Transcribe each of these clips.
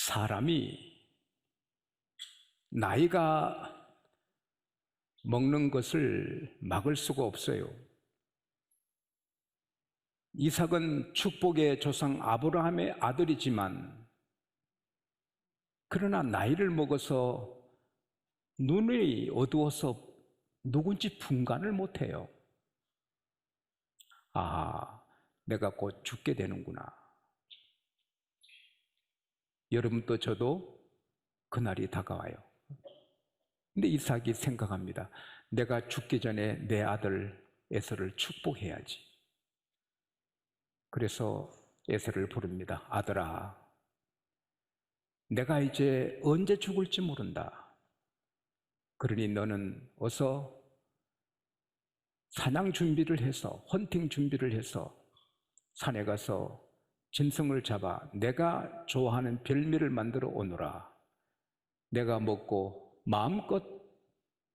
사람이 나이가 먹는 것을 막을 수가 없어요. 이삭은 축복의 조상 아브라함의 아들이지만 그러나 나이를 먹어서 눈이 어두워서 누군지 분간을 못해요. 아, 내가 곧 죽게 되는구나. 여러분도 저도 그날이 다가와요. 근데 이삭이 생각합니다. 내가 죽기 전에 내 아들 에서를 축복해야지. 그래서 에서를 부릅니다. 아들아, 내가 이제 언제 죽을지 모른다. 그러니 너는 어서 사냥 준비를 해서, 헌팅 준비를 해서 산에 가서 짐승을 잡아 내가 좋아하는 별미를 만들어 오너라. 내가 먹고 마음껏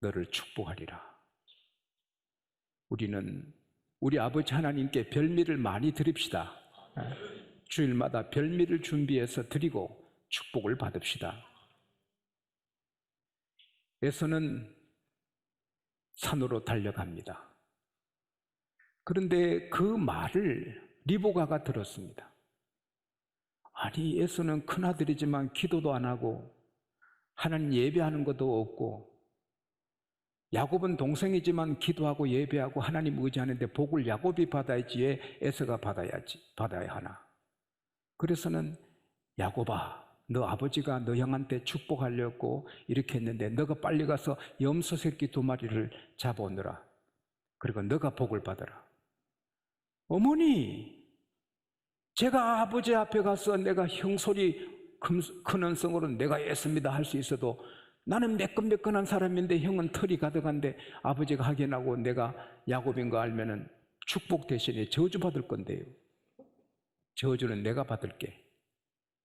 너를 축복하리라. 우리는 우리 아버지 하나님께 별미를 많이 드립시다. 주일마다 별미를 준비해서 드리고 축복을 받읍시다. 에서는 산으로 달려갑니다. 그런데 그 말을 리브가가 들었습니다. 아니, 에서는 큰아들이지만 기도도 안 하고 하나님 예배하는 것도 없고, 야곱은 동생이지만 기도하고 예배하고 하나님 의지하는데 복을 야곱이 받아야지 왜 에서가 받아야 하나. 그래서는 야곱아, 너 아버지가 너 형한테 축복하려고 이렇게 했는데 너가 빨리 가서 염소 새끼 2마리를 잡아오너라. 그리고 너가 복을 받아라. 어머니, 제가 아버지 앞에 가서 내가 형소리 큰 성으로 내가 했습니다 할 수 있어도 나는 매끈매끈한 사람인데 형은 털이 가득한데 아버지가 하견하고 내가 야곱인 거 알면은 축복 대신에 저주 받을 건데요. 저주는 내가 받을게.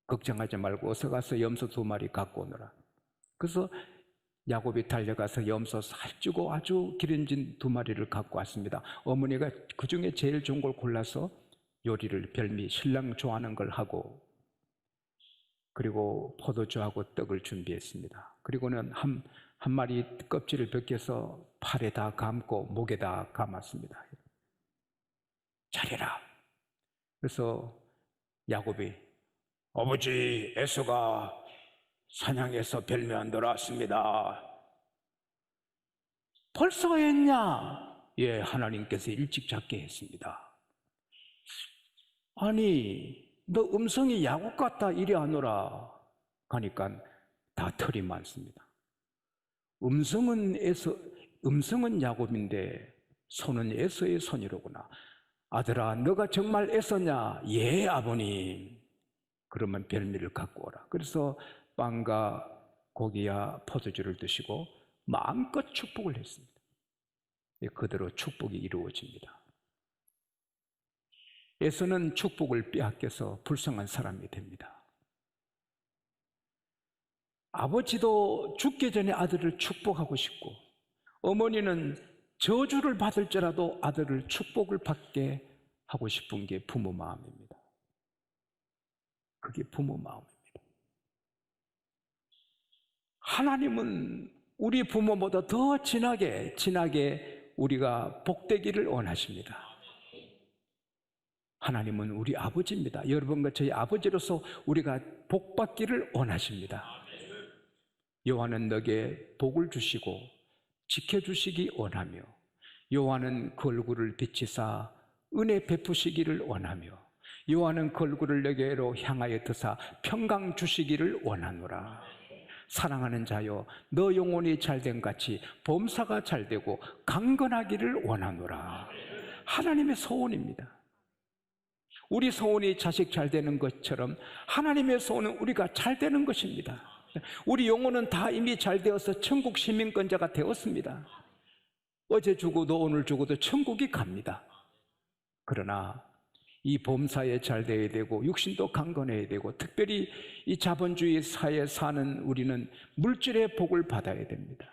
걱정하지 말고 어서 가서 염소 2마리 갖고 오너라. 그래서 야곱이 달려가서 염소 살찌고 아주 기름진 2마리를 갖고 왔습니다. 어머니가 그 중에 제일 좋은 걸 골라서 요리를 별미 신랑 좋아하는 걸 하고, 그리고 포도주하고 떡을 준비했습니다. 그리고는 한 마리 껍질을 벗겨서 팔에다 감고 목에다 감았습니다. 잘해라. 그래서 야곱이 아버지, 에서가 사냥해서 별미 만들어 왔습니다. 벌써 했냐? 예, 하나님께서 일찍 잡게 했습니다. 아니, 너 음성이 야곱 같다 이리 하노라 하니까 다 털이 많습니다. 음성은 야곱인데 손은 에서의 손이로구나. 아들아, 너가 정말 에서냐? 예, 아버님. 그러면 별미를 갖고 오라. 그래서 빵과 고기와 포도주를 드시고 마음껏 축복을 했습니다. 그대로 축복이 이루어집니다. 에서는 축복을 빼앗겨서 불쌍한 사람이 됩니다. 아버지도 죽기 전에 아들을 축복하고 싶고, 어머니는 저주를 받을지라도 아들을 축복을 받게 하고 싶은 게 부모 마음입니다. 그게 부모 마음입니다. 하나님은 우리 부모보다 더 진하게 우리가 복되기를 원하십니다. 하나님은 우리 아버지입니다. 여러분과 저희 아버지로서 우리가 복받기를 원하십니다. 여호와는 너에게 복을 주시고 지켜주시기 원하며, 여호와는 그 얼굴을 비치사 은혜 베푸시기를 원하며, 여호와는 그 얼굴을 너에게로 향하여 드사 평강 주시기를 원하노라. 사랑하는 자여, 너 영혼이 잘된 같이 범사가 잘되고 강건하기를 원하노라. 하나님의 소원입니다. 우리 소원이 자식 잘되는 것처럼 하나님의 소원은 우리가 잘되는 것입니다. 우리 영혼은 다 이미 잘되어서 천국 시민권자가 되었습니다. 어제 죽어도 오늘 죽어도 천국이 갑니다. 그러나 이 범사에 잘 되어야 되고 육신도 강건해야 되고, 특별히 이 자본주의 사회에 사는 우리는 물질의 복을 받아야 됩니다.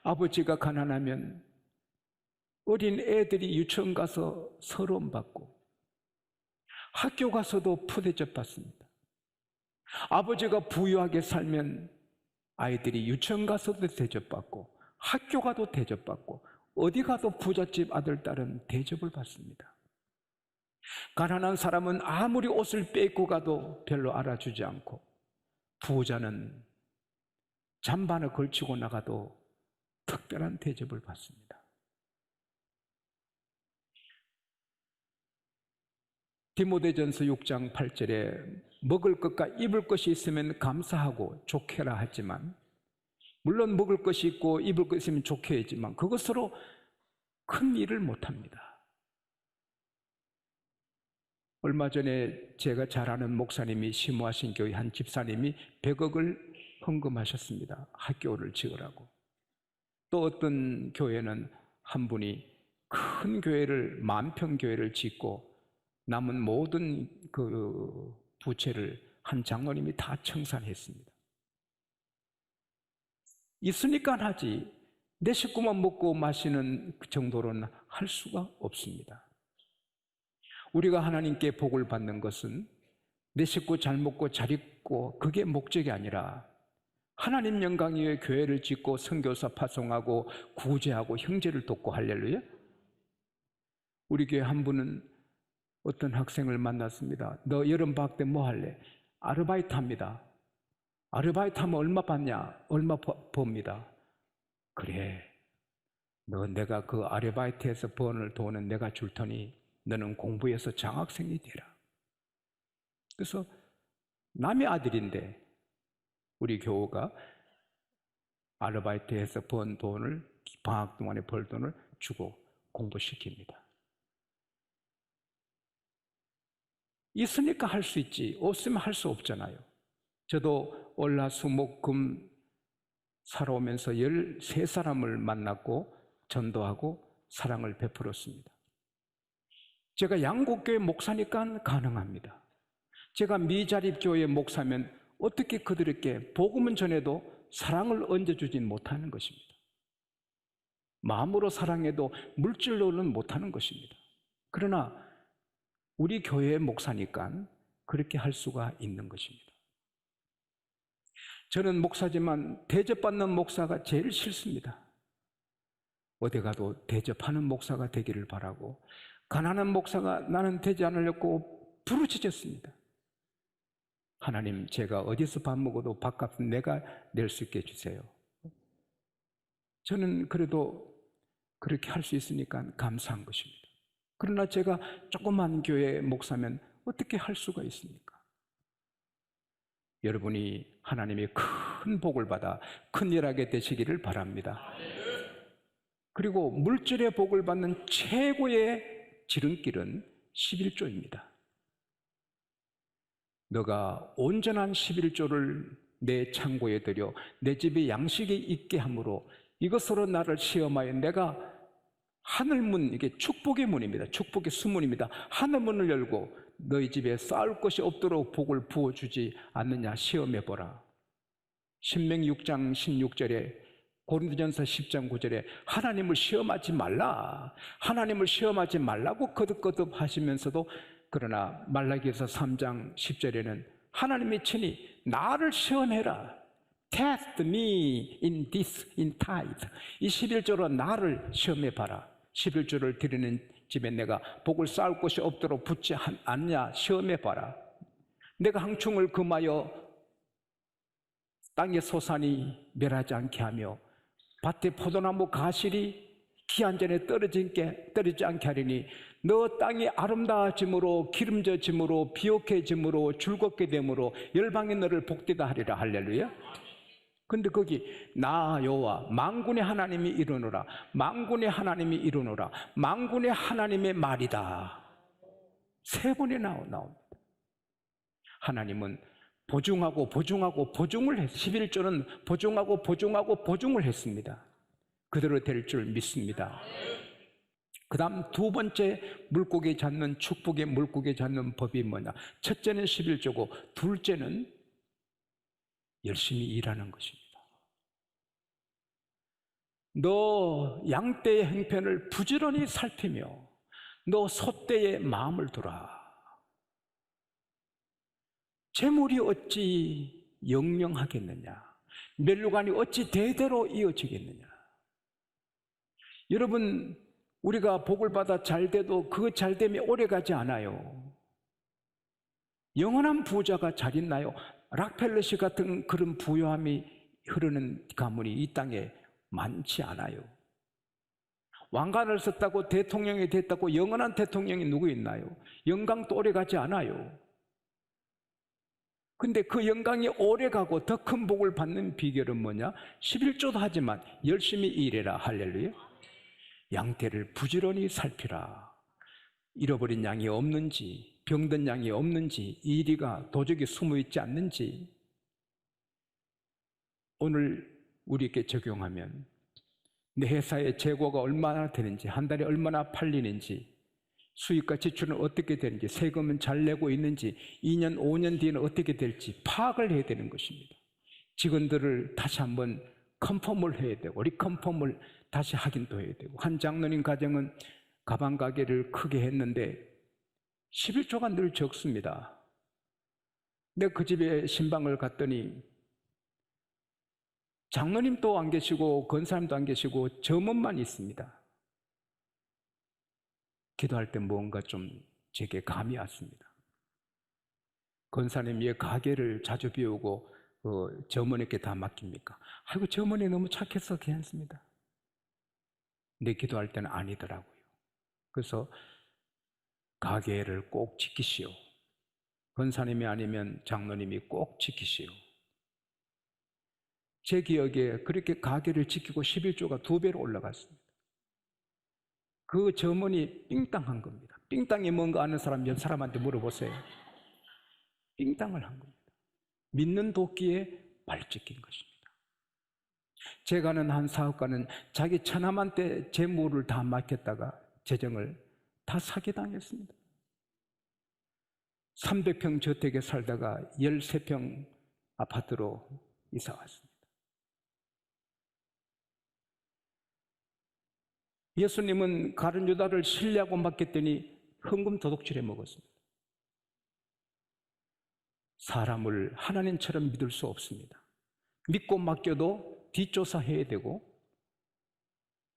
아버지가 가난하면 어린 애들이 유치원 가서 서러움 받고 학교 가서도 푸대접 받습니다. 아버지가 부유하게 살면 아이들이 유치원 가서도 대접받고 학교 가도 대접받고 어디 가도 부잣집 아들, 딸은 대접을 받습니다. 가난한 사람은 아무리 옷을 빼입고 가도 별로 알아주지 않고 부자는 잠바를 걸치고 나가도 특별한 대접을 받습니다. 디모데전서 6장 8절에 먹을 것과 입을 것이 있으면 감사하고 좋게라 하지만, 물론 먹을 것이 있고 입을 것이 있으면 좋게 하지만 그것으로 큰 일을 못합니다. 얼마 전에 제가 잘 아는 목사님이 심호하신 교회 한 집사님이 100억을 헌금하셨습니다. 학교를 지으라고. 또 어떤 교회는 한 분이 큰 교회를, 만평 교회를 짓고 남은 모든 그 부채를 한 장로님이 다 청산했습니다. 있으니까 하지, 내 식구만 먹고 마시는 그 정도로는 할 수가 없습니다. 우리가 하나님께 복을 받는 것은 내 식구 잘 먹고 잘 입고 그게 목적이 아니라 하나님 영광 위에 교회를 짓고 선교사 파송하고 구제하고 형제를 돕고. 할렐루야. 우리 교회 한 분은 어떤 학생을 만났습니다. 너 여름방학 때 뭐 할래? 아르바이트 합니다. 아르바이트 하면 얼마 받냐? 얼마 법니다. 그래, 너 내가 그 아르바이트에서 버는 돈은 내가 줄 테니 너는 공부해서 장학생이 되라. 그래서 남의 아들인데 우리 교우가 아르바이트에서 번 돈을, 방학 동안에 벌 돈을 주고 공부시킵니다. 있으니까 할 수 있지, 없으면 할 수 없잖아요. 저도 월화수목금 살아오면서 13사람을 만났고 전도하고 사랑을 베풀었습니다. 제가 양곡교회 목사니까 가능합니다. 제가 미자립교회 목사면 어떻게 그들에게 복음은 전해도 사랑을 얹어주진 못하는 것입니다. 마음으로 사랑해도 물질로는 못하는 것입니다. 그러나 우리 교회의 목사니까 그렇게 할 수가 있는 것입니다. 저는 목사지만 대접받는 목사가 제일 싫습니다. 어디 가도 대접하는 목사가 되기를 바라고, 가난한 목사가 나는 되지 않으려고 부르짖었습니다. 하나님, 제가 어디서 밥 먹어도 밥값은 내가 낼 수 있게 해주세요. 저는 그래도 그렇게 할 수 있으니까 감사한 것입니다. 그러나 제가 조그만 교회 목사면 어떻게 할 수가 있습니까? 여러분이 하나님의 큰 복을 받아 큰 일하게 되시기를 바랍니다. 그리고 물질의 복을 받는 최고의 지름길은 11조입니다. 너가 온전한 11조를 내 창고에 들여 내 집에 양식이 있게 함으로 이것으로 나를 시험하여 내가 하늘문, 이게 축복의 문입니다. 축복의 수문입니다. 하늘문을 열고 너희 집에 쌓을 것이 없도록 복을 부어주지 않느냐 시험해보라. 신명기 6장 16절에, 고린도전서 10장 9절에 하나님을 시험하지 말라, 하나님을 시험하지 말라고 거듭거듭 하시면서도, 그러나 말라기에서 3장 10절에는 하나님이 친히 나를 시험해라, Test me in this, in tithe. 이 11조로 나를 시험해봐라. 11조를 드리는 집에 내가 복을 쌓을 것이 없도록 붙지 않냐 시험해봐라. 내가 항충을 금하여 땅의 소산이 멸하지 않게 하며 밭에 포도나무 가실이 기한 전에 떨어지지 않게 하리니 너 땅이 아름다워짐으로 기름져짐으로 비옥해짐으로 즐겁게 됨으로 열방이 너를 복되다 하리라. 할렐루야. 근데 거기 나 여호와 만군의 하나님이 이르노라, 만군의 하나님이 이르노라, 만군의 하나님의 말이다. 3번이 나옵니다. 하나님은 보증하고 보증하고 보증을 했, 11조는 보증하고 보증하고 보증을 했습니다. 그대로 될 줄 믿습니다. 그 다음 두 번째 물고기 잡는, 축복의 물고기 잡는 법이 뭐냐? 첫째는 11조고 둘째는 열심히 일하는 것입니다. 너 양떼의 행편을 부지런히 살피며 너 소떼의 마음을 두라. 재물이 어찌 영영하겠느냐? 멸류관이 어찌 대대로 이어지겠느냐? 여러분, 우리가 복을 받아 잘돼도 그 잘됨이 오래가지 않아요. 영원한 부자가 잘 있나요? 락펠러시 같은 그런 부유함이 흐르는 가문이 이 땅에 많지 않아요. 왕관을 썼다고 대통령이 됐다고 영원한 대통령이 누구 있나요? 영광도 오래가지 않아요. 근데 그 영광이 오래가고 더 큰 복을 받는 비결은 뭐냐? 11조도 하지만 열심히 일해라. 할렐루야. 양떼를 부지런히 살피라. 잃어버린 양이 없는지, 병든 양이 없는지, 이리가 도적이 숨어 있지 않는지 오늘 우리에게 적용하면 내 회사의 재고가 얼마나 되는지, 한 달에 얼마나 팔리는지, 수입과 지출은 어떻게 되는지, 세금은 잘 내고 있는지, 2년, 5년 뒤에는 어떻게 될지 파악을 해야 되는 것입니다. 직원들을 다시 한번 컨펌을 해야 되고, 리컨펌을 다시 확인도 해야 되고, 한 장로님 가정은 가방 가게를 크게 했는데 11조가 늘 적습니다. 내가 그 집에 신방을 갔더니 장로님도 안 계시고 권사님도 안 계시고 점원만 있습니다. 기도할 때 뭔가 좀 제게 감이 왔습니다. 권사님이 가게를 자주 비우고 점원에게 다 맡깁니까? 아이고, 점원이 너무 착해서 괜찮습니다. 내 기도할 때는 아니더라고요. 그래서 가게를 꼭 지키시오. 권사님이 아니면 장로님이 꼭 지키시오. 제 기억에 그렇게 가게를 지키고 11조가 2배로 올라갔습니다. 그 점원이 삥땅한 겁니다. 삥땅이 뭔가 아는 사람 몇 사람한테 물어보세요. 삥땅을 한 겁니다. 믿는 도끼에 발찍힌 것입니다. 제가 아는 한 사업가는 자기 천하만대 재물을 다 맡겼다가 재정을 다 사기당했습니다. 300평 저택에 살다가 13평 아파트로 이사 왔습니다. 예수님은 가룟 유다를 신뢰하고 맡겼더니 헌금 도둑질해 먹었습니다. 사람을 하나님처럼 믿을 수 없습니다. 믿고 맡겨도 뒷조사해야 되고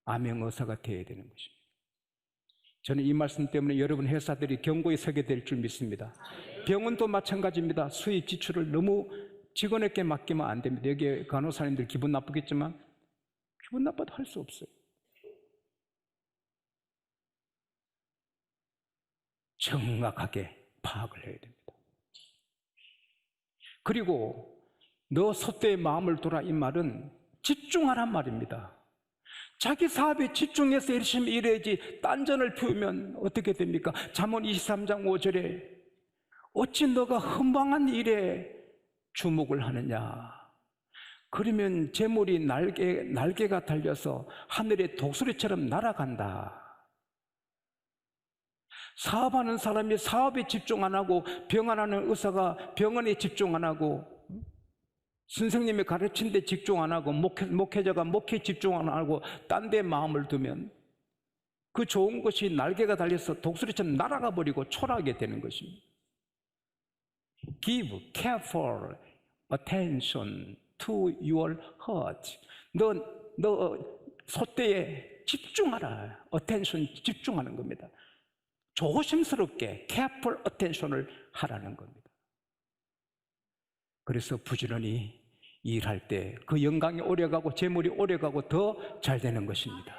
암행어사가 되어야 되는 것입니다. 저는 이 말씀 때문에 여러분 회사들이 경고에 서게 될 줄 믿습니다. 병원도 마찬가지입니다. 수입 지출을 너무 직원에게 맡기면 안 됩니다. 여기 간호사님들 기분 나쁘겠지만 기분 나빠도 할 수 없어요. 정확하게 파악을 해야 됩니다. 그리고 너 소떼의 마음을 돌아, 이 말은 집중하란 말입니다. 자기 사업에 집중해서 열심히 일해야지 딴전을 피우면 어떻게 됩니까? 잠언 23장 5절에 어찌 너가 흠방한 일에 주목을 하느냐? 그러면 재물이 날개가 달려서 하늘의 독수리처럼 날아간다. 사업하는 사람이 사업에 집중 안 하고, 병원하는 의사가 병원에 집중 안 하고, 선생님이 가르친 데 집중 안 하고, 목회자가 목회에 집중 안 하고 딴 데 마음을 두면 그 좋은 것이 날개가 달려서 독수리처럼 날아가 버리고 초라하게 되는 것입니다. Give careful attention to your heart. 너 소떼에 집중하라. attention, 집중하는 겁니다. 조심스럽게 careful attention을 하라는 겁니다. 그래서 부지런히 일할 때 그 영광이 오래가고 재물이 오래가고 더 잘 되는 것입니다.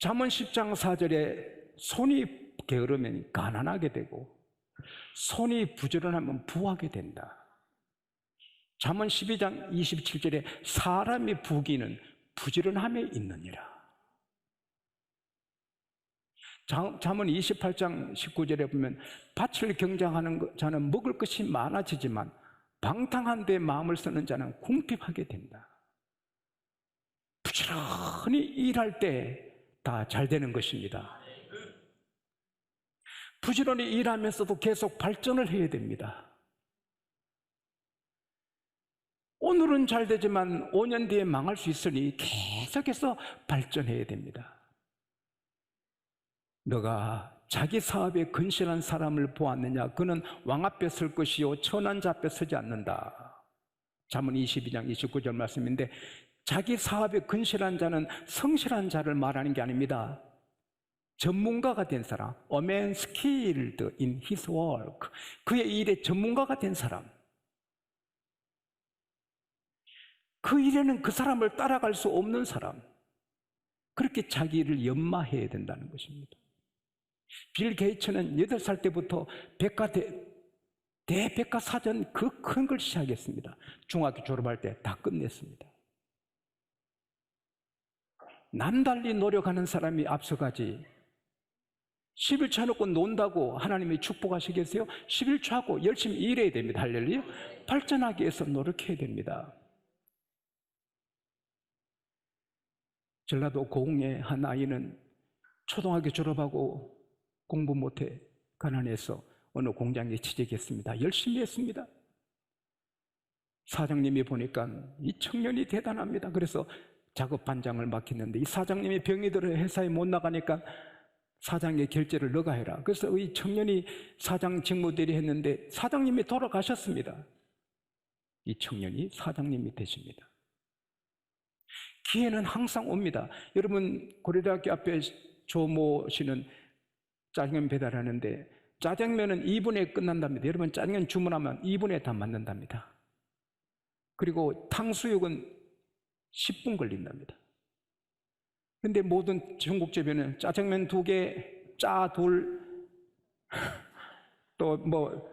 잠언 10장 4절에 손이 게으르면 가난하게 되고 손이 부지런하면 부하게 된다. 잠언 12장 27절에 사람이 부귀는 부지런함에 있느니라. 잠언 28장 19절에 보면 밭을 경작하는 자는 먹을 것이 많아지지만 방탕한 데 마음을 쓰는 자는 궁핍하게 된다. 부지런히 일할 때 다 잘 되는 것입니다. 부지런히 일하면서도 계속 발전을 해야 됩니다. 오늘은 잘 되지만 5년 뒤에 망할 수 있으니 계속해서 발전해야 됩니다. 너가 자기 사업에 근실한 사람을 보았느냐? 그는 왕 앞에 설 것이요 천한 자 앞에 서지 않는다. 잠언 22장 29절 말씀인데, 자기 사업에 근실한 자는 성실한 자를 말하는 게 아닙니다. 전문가가 된 사람, a man skilled in his work, 그의 일에 전문가가 된 사람, 그 일에는 그 사람을 따라갈 수 없는 사람, 그렇게 자기 일을 연마해야 된다는 것입니다. 빌 게이츠는 8살 때부터 대백과사전 그 큰 걸 시작했습니다. 중학교 졸업할 때 다 끝냈습니다. 남달리 노력하는 사람이 앞서가지, 11초 해놓고 논다고 하나님이 축복하시겠어요? 11초 하고 열심히 일해야 됩니다. 할렐루야. 발전하기 위해서 노력해야 됩니다. 전라도 고흥의 한 아이는 초등학교 졸업하고 공부 못해 가난해서 어느 공장에 취직했습니다. 열심히 했습니다. 사장님이 보니까 이 청년이 대단합니다. 그래서 작업 반장을 맡겼는데, 이 사장님이 병이 들어 회사에 못 나가니까 사장의 결제를 너가 해라. 그래서 이 청년이 사장 직무대리 했는데 사장님이 돌아가셨습니다. 이 청년이 사장님이 되십니다. 기회는 항상 옵니다. 여러분, 고려대학교 앞에 조모 씨는 짜장면 배달하는데 짜장면은 2분에 끝난답니다. 여러분, 짜장면 주문하면 2분에 다 만든답니다. 그리고 탕수육은 10분 걸린답니다. 근데 모든 중국집에는 짜장면 2개, 짜 2, 또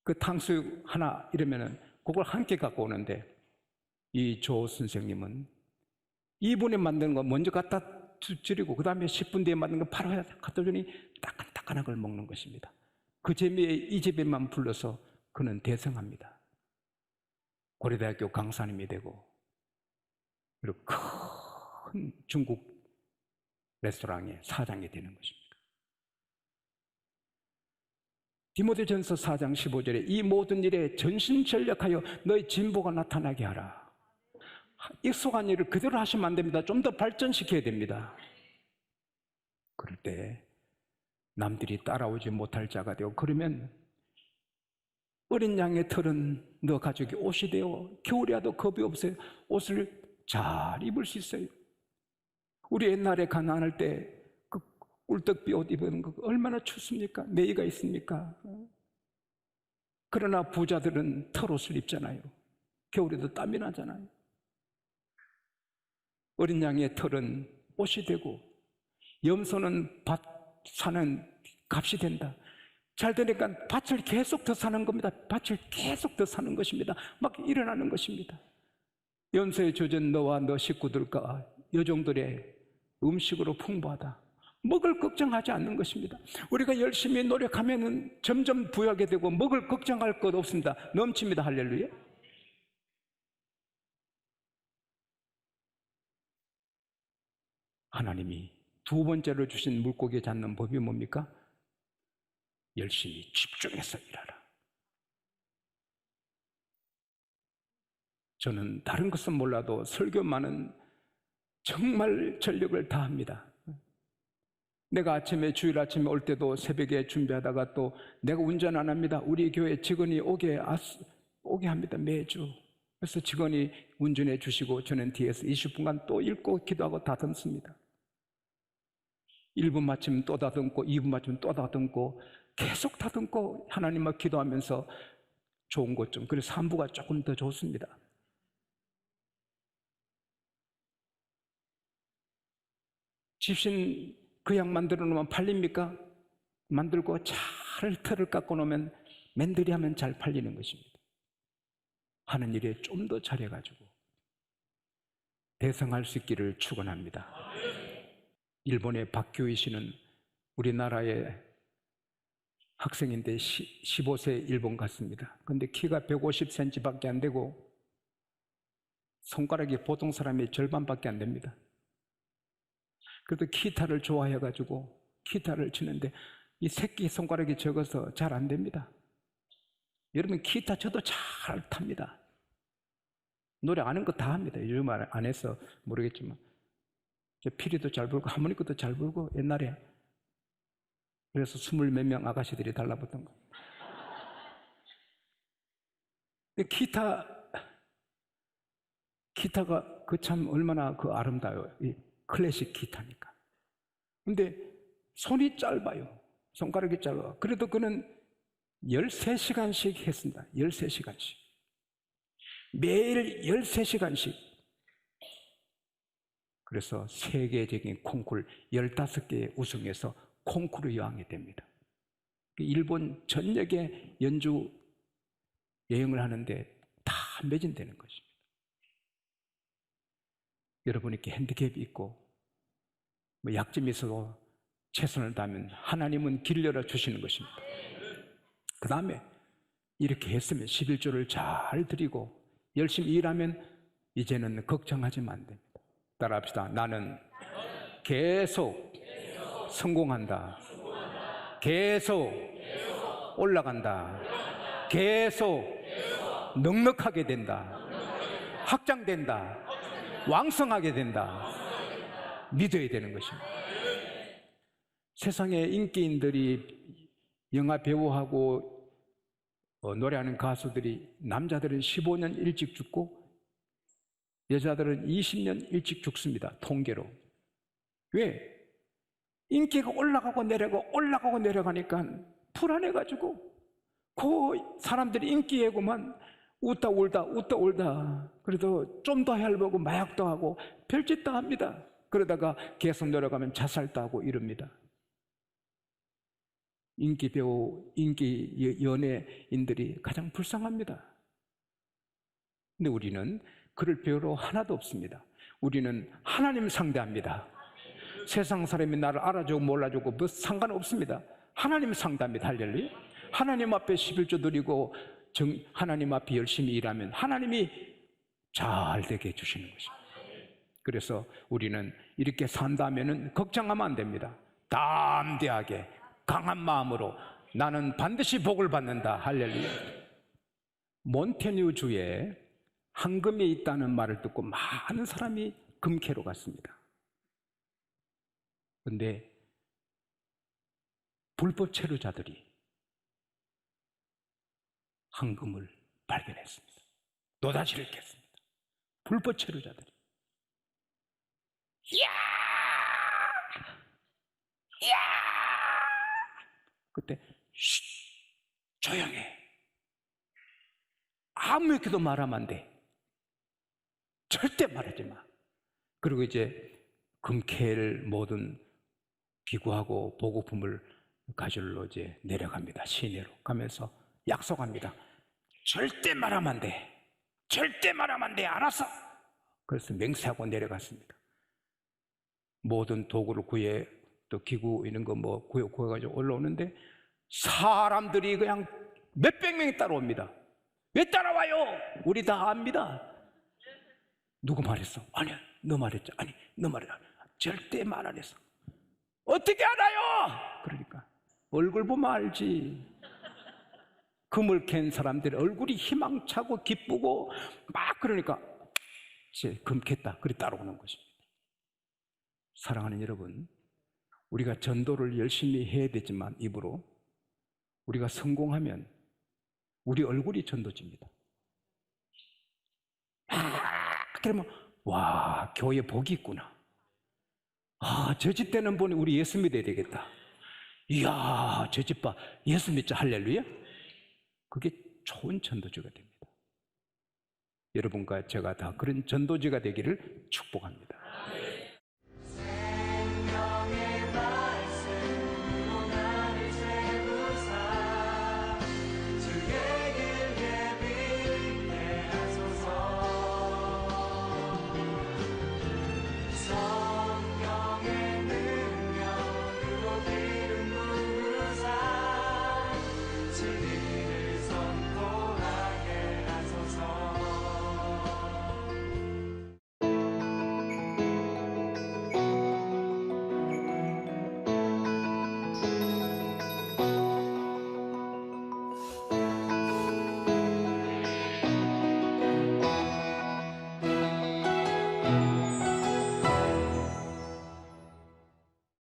그 탕수육 하나 이러면은 그걸 함께 갖고 오는데, 이 조 선생님은 2분에 만드는 거 먼저 갖다 드리고 그 다음에 10분 뒤에 만든 거 바로 갖다 주니 따끈따끈한 걸 먹는 것입니다. 그 재미에 이 집에만 불러서 그는 대성합니다. 고려대학교 강사님이 되고, 그리고 큰 중국 레스토랑의 사장이 되는 것입니다. 디모데전서 4장 15절에 이 모든 일에 전심전력하여 너의 진보가 나타나게 하라. 익숙한 일을 그대로 하시면 안 됩니다. 좀 더 발전시켜야 됩니다. 그럴 때 남들이 따라오지 못할 자가 되고, 그러면 어린 양의 털은 너 가족이 옷이 되어 겨울이 와도 겁이 없어요. 옷을 잘 입을 수 있어요. 우리 옛날에 가난할 때 그 꿀떡비 옷 입은 거 얼마나 춥습니까? 매이가 있습니까? 그러나 부자들은 털옷을 입잖아요. 겨울에도 땀이 나잖아요. 어린 양의 털은 옷이 되고, 염소는 밭 사는 값이 된다. 잘 되니까 밭을 계속 더 사는 겁니다. 밭을 계속 더 사는 것입니다. 막 일어나는 것입니다. 염소의 조전 너와 너 식구들과 여종들의 음식으로 풍부하다. 먹을 걱정하지 않는 것입니다. 우리가 열심히 노력하면 점점 부유하게 되고 먹을 걱정할 것 없습니다. 넘칩니다. 할렐루야. 하나님이 두 번째로 주신 물고기 잡는 법이 뭡니까? 열심히 집중해서 일하라. 저는 다른 것은 몰라도 설교만은 정말 전력을 다합니다. 내가 주일 아침에 올 때도 새벽에 준비하다가 또 내가 운전 안 합니다. 우리 교회 직원이 오게 합니다. 매주. 그래서 직원이 운전해 주시고 저는 뒤에서 20분간 또 읽고 기도하고 다듬습니다. 1분 마치면 또 다듬고 2분 마치면 또 다듬고 계속 다듬고 하나님과 기도하면서 좋은 것 좀, 그래서 3부가 조금 더 좋습니다. 집신 그약 만들어 놓으면 팔립니까? 만들고 잘 털을 깎고 놓으면 맨들이 하면 잘 팔리는 것입니다. 하는 일에 좀 더 잘해가지고 대성할 수 있기를 축원합니다. 일본의 박교희 씨는 우리나라의 학생인데 15세 일본 갔습니다. 근데 키가 150cm밖에 안 되고 손가락이 보통 사람의 절반밖에 안 됩니다. 그래도 기타를 좋아해가지고 기타를 치는데 이 새끼 손가락이 적어서 잘 안 됩니다. 여러분, 기타 저도 잘 탑니다. 노래 아는 거 다 합니다. 요즘 안 해서 모르겠지만 저 피리도 잘 불고 하모니카도 잘 불고 옛날에 그래서 20 몇 명 아가씨들이 달라붙은 거예요. 기타가 그 참 얼마나 그 아름다워요. 이 클래식 기타니까. 근데 손이 짧아요. 손가락이 짧아. 그래도 그는 13시간씩 했습니다. 13시간씩. 매일 13시간씩. 그래서 세계적인 콩쿠르 15개 우승해서 콩쿠르 여왕이 됩니다. 일본 전역에 연주 여행을 하는데 다 매진되는 것입니다. 여러분 이렇게 핸디캡이 있고 뭐 약점이 있어도 최선을 다하면 하나님은 길 열어주시는 것입니다. 그 다음에 이렇게 했으면 11조를 잘 드리고 열심히 일하면 이제는 걱정하지만 안 됩니다. 따라합시다. 나는 계속 성공한다. 계속 올라간다. 계속 넉넉하게 된다. 확장된다. 왕성하게 된다. 믿어야 되는 것입니다. 세상에 인기인들이 영화 배우하고 노래하는 가수들이 남자들은 15년 일찍 죽고 여자들은 20년 일찍 죽습니다. 통계로. 왜? 인기가 올라가고 내려가니까 불안해가지고 그 사람들이 인기애고만 웃다 울다 그래도 좀 더 해보고 마약도 하고 별짓 다 합니다. 그러다가 계속 내려가면 자살도 하고 이럽니다. 인기 배우, 인기 연예인들이 가장 불쌍합니다. 근데 우리는 그럴 필요 하나도 없습니다. 우리는 하나님 상대합니다. 세상 사람이 나를 알아주고 몰라주고 뭐 상관없습니다. 하나님 상대합니다. 할렐루야. 하나님 앞에 11조 드리고 하나님 앞에 열심히 일하면 하나님이 잘 되게 해주시는 것입니다. 그래서 우리는 이렇게 산다면 걱정하면 안 됩니다. 담대하게 강한 마음으로 나는 반드시 복을 받는다. 할렐루야. 몬테뉴주에 황금이 있다는 말을 듣고 많은 사람이 금캐로 갔습니다. 그런데 불법 체류자들이 황금을 발견했습니다. 노다지를 깼습니다. 불법 체류자들이. 이야! 그때 조용해. 아무에게도 말하면 안 돼. 절대 말하지 마. 그리고 이제 금캐를 모든 기구하고 보급품을 가지러 이제 내려갑니다. 시내로 가면서 약속합니다. 절대 말하면 안 돼. 절대 말하면 안 돼. 알았어. 그래서 맹세하고 내려갔습니다. 모든 도구를 구해 또 기구 이런 거 뭐 구해가지고 올라오는데 사람들이 그냥 몇백 명이 따라옵니다. 왜 따라와요? 우리 다 압니다. 누구 말했어? 아니야, 너 말했죠. 아니, 너 말했어. 절대 말 안 했어. 어떻게 알아요? 그러니까 얼굴 보면 알지. 금을 캔 사람들의 얼굴이 희망차고 기쁘고 막 그러니까 금 캤다. 그리 따라오는 것입니다. 사랑하는 여러분, 우리가 전도를 열심히 해야 되지만 입으로 우리가 성공하면 우리 얼굴이 전도지입니다. 그러면 와, 교회 복이 있구나. 아, 저 집 때는 보니 우리 예수 믿어야 되겠다. 이야, 저 집 봐. 예수 믿자. 할렐루야. 그게 좋은 전도지가 됩니다. 여러분과 제가 다 그런 전도지가 되기를 축복합니다.